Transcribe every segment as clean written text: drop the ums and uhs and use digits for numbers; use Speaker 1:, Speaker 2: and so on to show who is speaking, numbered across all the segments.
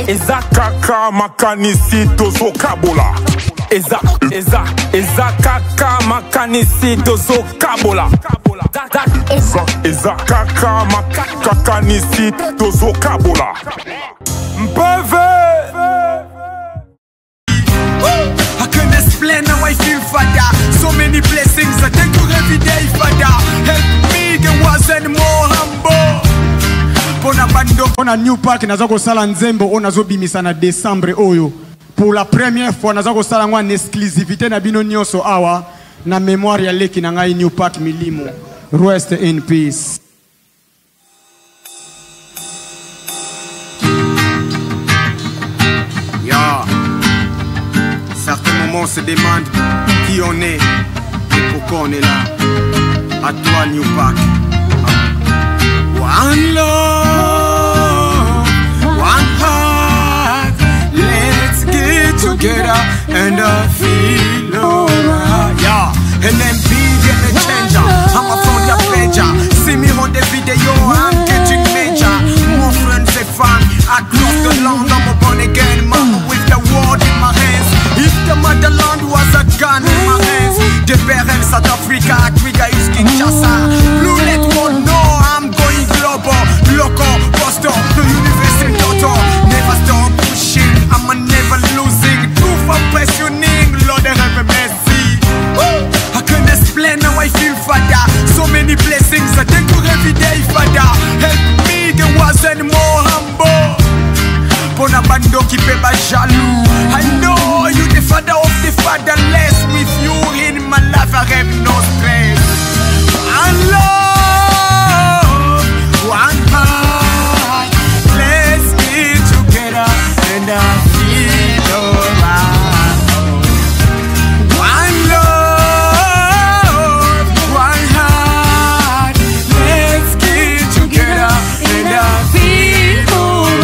Speaker 1: Eza kaka makanisi tozo kabola. Eza kaka makanisi tozo kabola. Eza kaka makanisi tozo kabola. Mpeve.
Speaker 2: I can explain how I feel, Father. So many blessings I thank you every day, Father. Help me get wasn't more humble. Pona New Park naza kosala nzembo on nazo bimisa na décembre oyo. Pour la première fois naza kosala ngwa exclusivité na bino nyonso awa na mémoire ya leki na ngai New Park Milimo. Rest in peace. Yeah. Certains moments on se demandent qui on est et pourquoi on est là. À toi New Park. One love, one heart. Let's get together and feel alright. Yeah, and then be the changer. I'm a phone your pleasure. See me on the video, I'm getting major. More friends and fun across the land. I'm a born again man with the world in my hands. If the motherland was a gun in my hands, the parents South Africa, Africa is Kinshasa. Blue let one know I'm going global, loco, Boston, the universe in Toto. Never stop pushing, I'm a never losing. Proof of questioning, Lord have mercy. I can't explain how I feel, Father. So many blessings I thank you every day, Father. Help me get wasn't more humble. Bonabando qui peut pas jaloux. I know you the father of the fatherless. With you in my life I have no stress. One love, one heart. Let's get together and feel alright. One love, one heart. Let's get together and feel alright.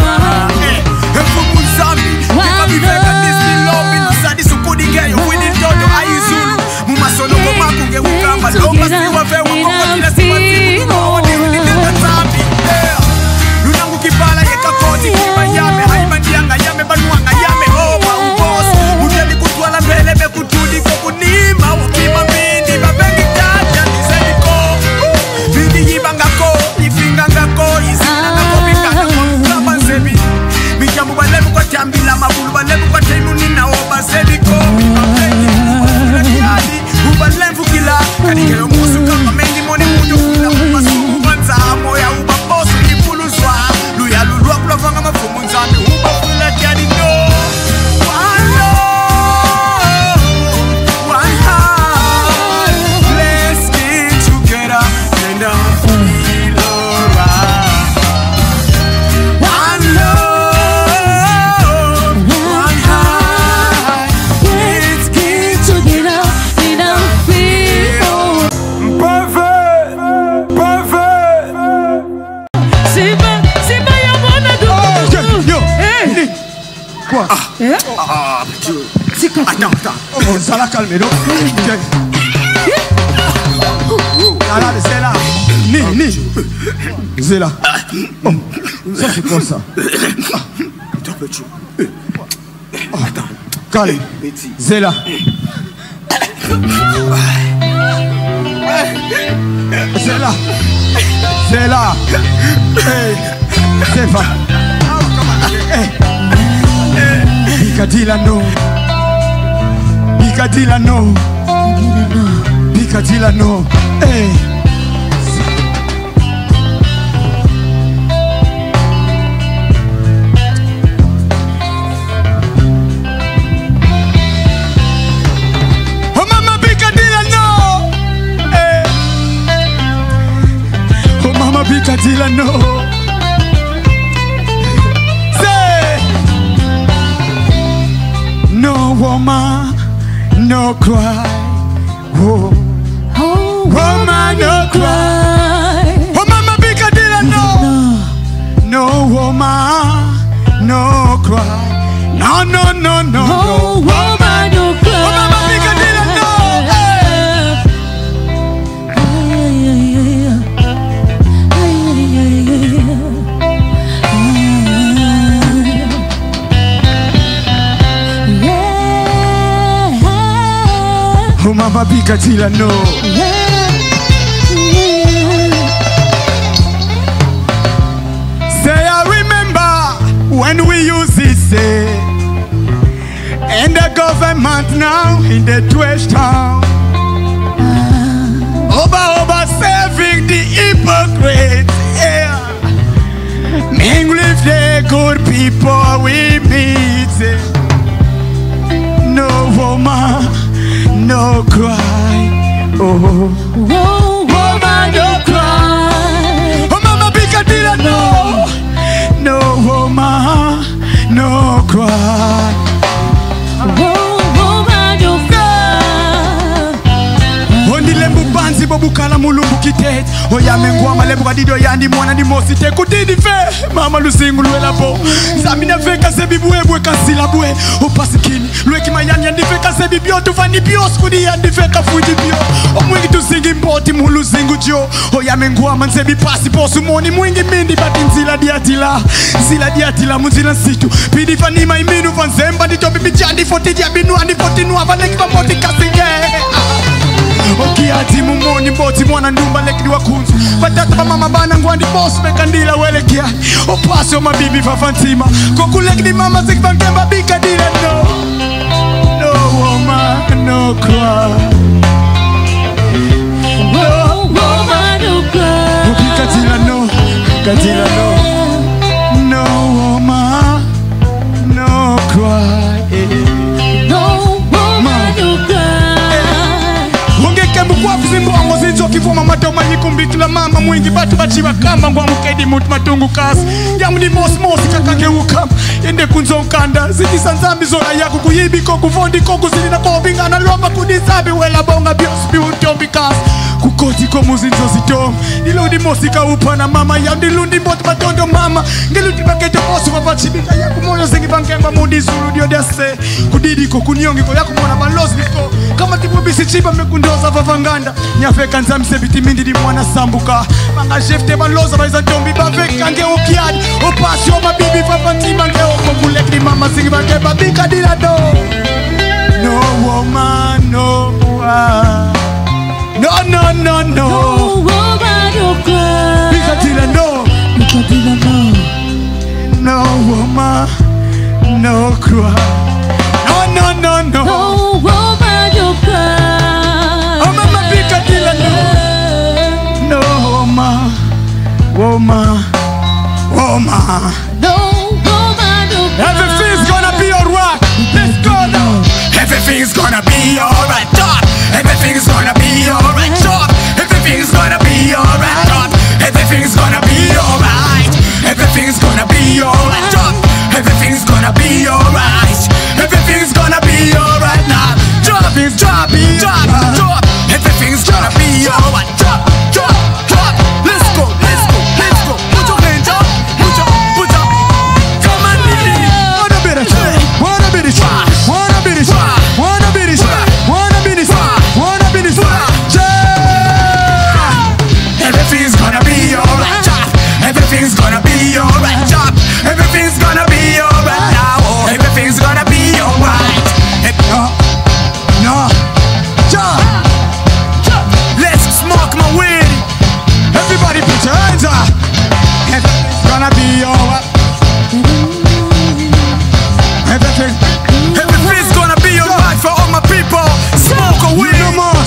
Speaker 2: Attends. Oh, ça l'a calmé, non? C'est là. C'est là. Oh, ça c'est quoi ça? Attends. Calme. C'est là. C'est là. Hey. C'est pas. Hey. Picadilano. Picadilano. Hey. Oh mama Picadilano. Hey. Oh mama Picadilano. Say no woman. No cry, oh, woman, no cry. Oh, mama, Picadilano. No woman, no cry. No, woman, no cry. Oh, mama, Picadilano. Pika till I know. Say I remember when we used to say, and the government now in the 12th town, over serving the hypocrites. Yeah. Ming with the good people we meet. No woman, no cry. Oh, woman, no cry. Oh, mama, Picadilla, no. No woman, no cry. Banzi bobukala mulumbu kitet oya mengwa malebu kadido yandi mwana di mosite kudidi fe mama lusingu luela po zamina veka se bibwebwe kasila bwe opasikini lweki mayani yandi veka se bibyo tufani bios kudi yandi veka fuji bio omwingi tusingi mpoti mulu zingu jo oya mengwa manse bipasi posu moni mwingi mindi bati nzila diatila muzila situ pidi fani maiminu vanzemba ditobi bijandi foti diabinu andi foti nuwa vaneki vamoti kasinge Okiati mumoni mboti mwana ndumba lekidi wakunzu Patata pa mama bana ngwandi boss mekandila wele kia Opasi o mabibi fafantima Koku lekidi mama zikvankemba bika dile no No woman no cry No woman no cry Oki katila no No woman no cry Mbongo zinzo kifuma matoma nyikumbikila mama mwingi batu bachiba kamba ngwa mukedi mutu matungu kasi yamu ni mosi kakake ukama yende kunzo ukanda zikisa nzambi zola yaku kuyibiko kufondi koku zili na bobi ngana lomba kudizabi wela bonga biosbi utombi kasi kukoti komu zinzo zitom nilundi mosi ka upana mama ya nilundi mboti matondo mama ngilundi baketo mosi wapachibika yaku moyo zingi bankemba mudi zulu dio dese kudidiko kunyongiko yaku mwana balozi niko kama tipu bisi chiba mekundoza vavanganda nyafeka nzamse bitimindi di mwana sambuka manga jefte baloza baiza ntombi baveka nge ukiadi opasi o mabibi fafantima nge okokulek di mama singi bange babika dila do no woman no woman no woman no cry bika dila no no woman no cry no woman no cry oh mama bika dila no woman no woman no cry everything's gonna be alright let's go now everything's gonna be alright dog everything's gonna be alright dog everything's gonna be alright dog everything's gonna be alright everything's gonna be alright dog everything's gonna be alright everything's gonna be alright now drop everything's gonna be alright drop let's go put your hands up put up come on wanna be the everything's gonna be alright everything's gonna be alright everything's gonna be alright now everything's gonna be alright no let's smoke my weed everybody put your hands up everything's gonna be alright everything's gonna be alright for all my people smoke a weed no more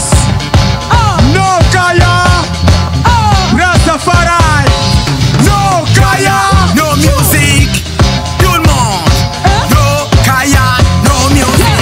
Speaker 2: no kaya Rastafari no kaya no music tout le monde no kaya no music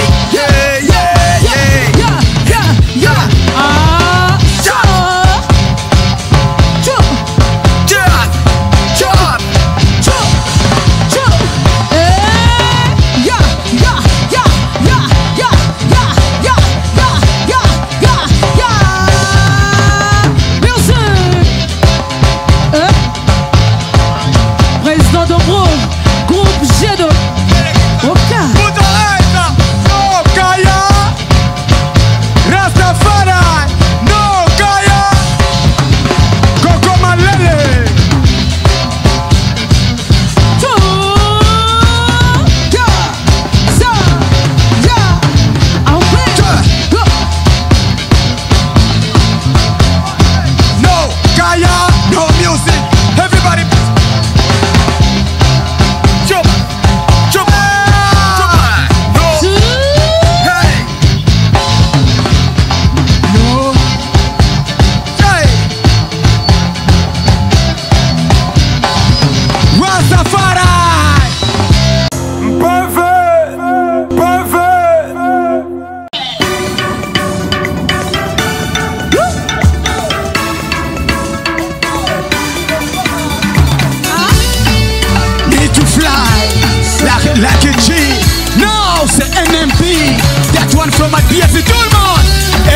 Speaker 2: yes, tout le monde.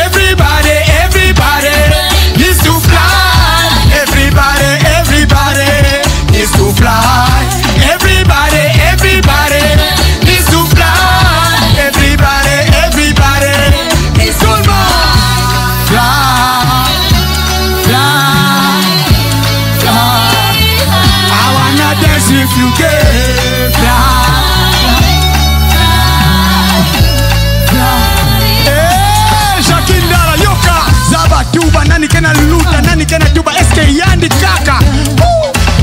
Speaker 2: Everybody, everybody needs to fly. Everybody, everybody needs to fly. Everybody, everybody needs to fly. Everybody, everybody needs to fly. Fly, fly. I wanna dance if you can fly. Tuba nani kena luta nani kena tuba SK Yandi kaka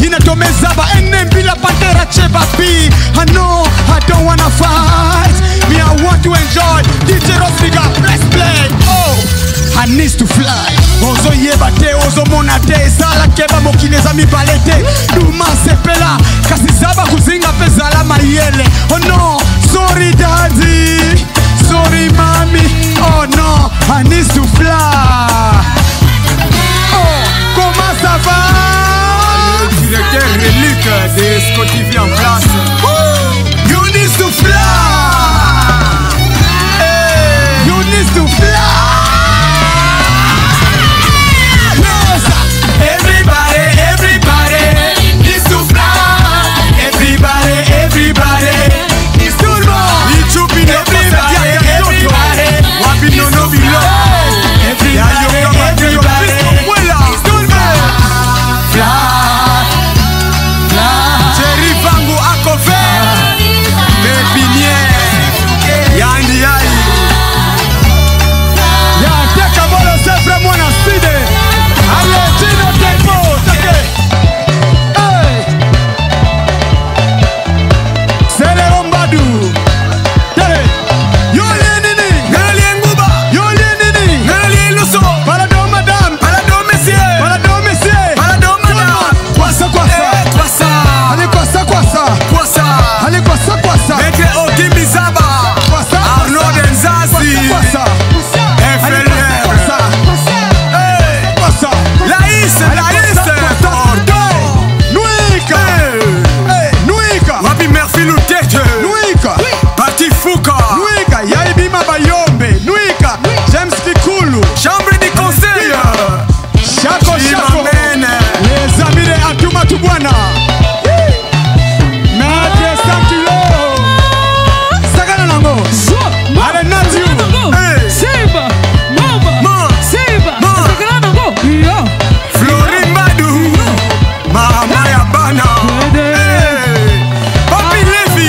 Speaker 2: inatomezaba NMB la Pantera Cheba B. I know I don't wanna fight, me I want to enjoy. DJ Rosliga press play. Oh, I need to fly. Ozo yeba te ozo mona te sala keba mokileza mi balete duma sepela kasi zaba kuzinga pezala mayele. Oh no, sorry daddy, sorry mommy. Oh no, I need to fly. Oh, comment ça va? Le directeur relique de Scotty V en place. You need to fly. Hey, you need to fly. Yes. Everybody, everybody needs to fly. Everybody, everybody needs to fly. Everybody, everybody wapi nono bilo. Everybody, everybody needs to fly. Fly. Jerry Vangu akove. Pépinière. Yandi yai. Ya teka bolo sefre mwana side. Allez, Tino Tempo, take. Hey. Sele Ombadu. Tele. Yoli nini? Ngali nguba. Yoli nini? Ngali luso. Parado madame. Parado monsieur. Parado monsieur. Parado madame. Kwasa kwasa. Kwasa. Ali kwasa kwasa. Kwasa. Ali kwasa kwasa. Mekre Okimi Zaba. Kwasa. Arnaud Denzazi. Kwasa. FLR. Kwasa. Hey. Kwasa. Laïs. Ordo. Nuika. Hey. Nuika. Wapi Murphy Lutete. Nuika. Parti Fouca. Nuika. Yaibima Bayombe. Nuika. James Kikulu. Chambre du conseil. Shako Shako. Les amis de Atuma Tubwana. Maître 100 kilos. Sagana Nango. Allez, Nadio. Hey.
Speaker 3: Seba, mama, Seba, sakana nango. Yo,
Speaker 2: Florine Badou. Mama ya bana. Hey. Papi Levi.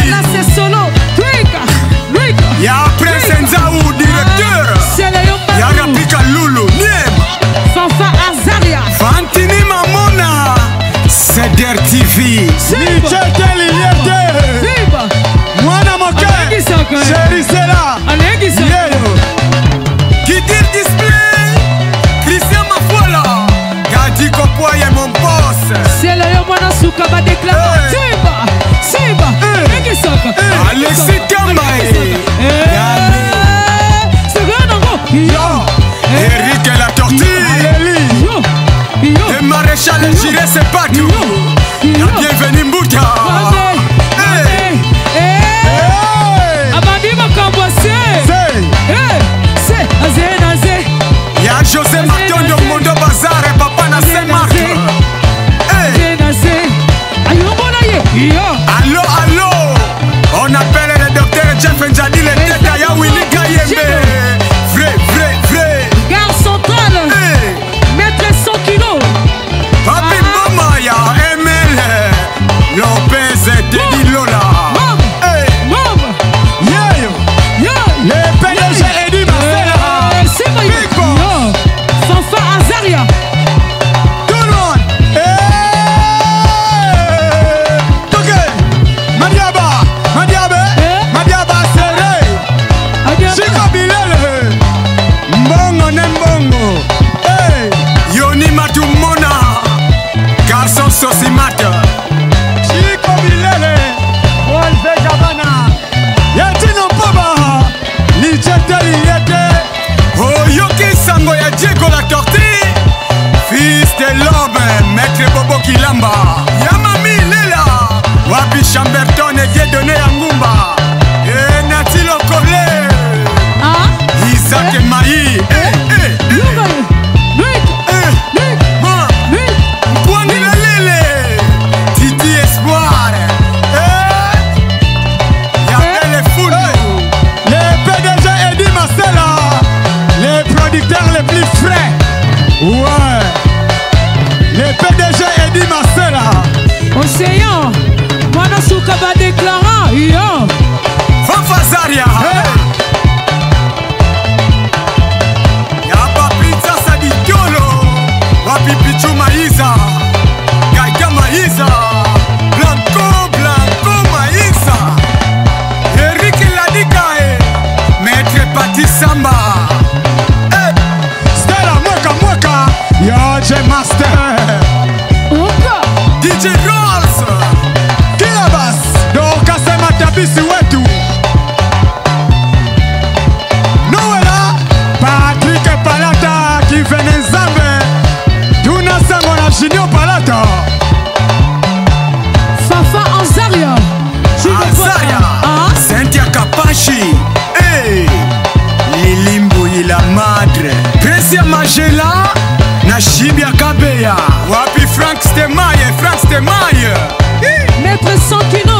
Speaker 3: sang qui nous